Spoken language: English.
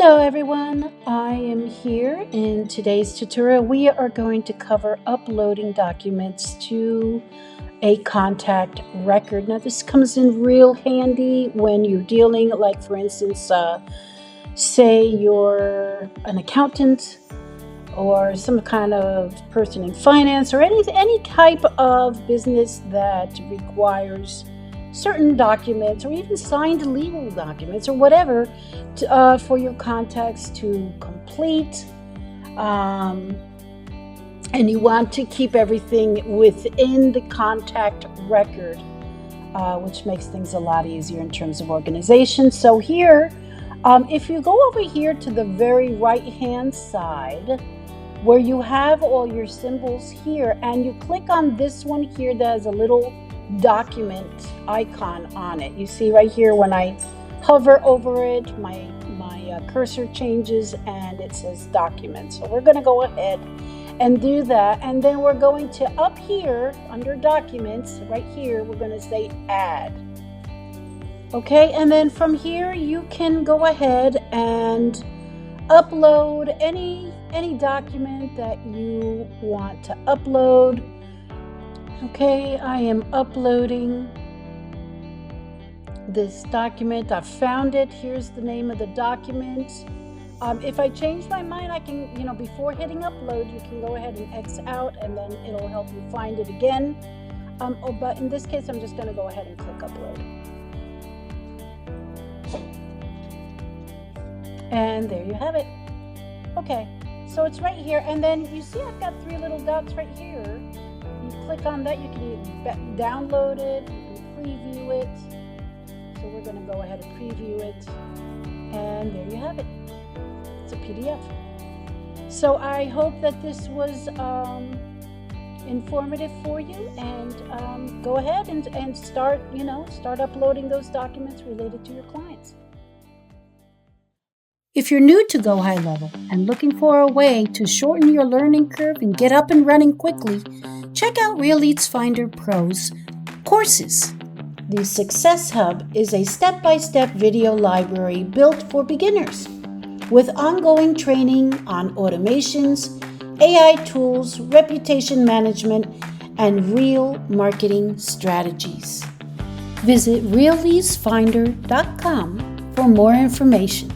Hello everyone, I am here. In today's tutorial we are going to cover uploading documents to a contact record. Now this comes in real handy when you're dealing, like for instance, say you're an accountant or some kind of person in finance or any type of business that requires certain documents or even signed legal documents or whatever for your contacts to complete, and you want to keep everything within the contact record, which makes things a lot easier in terms of organization. So here, if you go over here to the very right hand side where you have all your symbols here, and you click on this one here that has a little document icon on it. You see right here when I hover over it, my cursor changes and it says document. So we're going to go ahead and do that, and then we're going to up here under documents right here we're going to say add. Okay, and then from here you can go ahead and upload any document that you want to upload. Okay, I am uploading this document. I found it. Here's the name of the document. If I change my mind, I can, before hitting upload, you can go ahead and X out and then it'll help you find it again. But in this case, I'm just going to go ahead and click upload. And there you have it. Okay, so it's right here. And then you see I've got three little dots right here. You click on that, you can download it, you can preview it. So we're going to go ahead and preview it, and there you have it. It's a PDF. So I hope that this was informative for you, and go ahead and start uploading those documents related to your clients. If you're new to GoHighLevel and looking for a way to shorten your learning curve and get up and running quickly, check out Real Leads Finder Pro's courses. The Success Hub is a step-by-step video library built for beginners with ongoing training on automations, AI tools, reputation management, and real marketing strategies. Visit realleadsfinder.com for more information.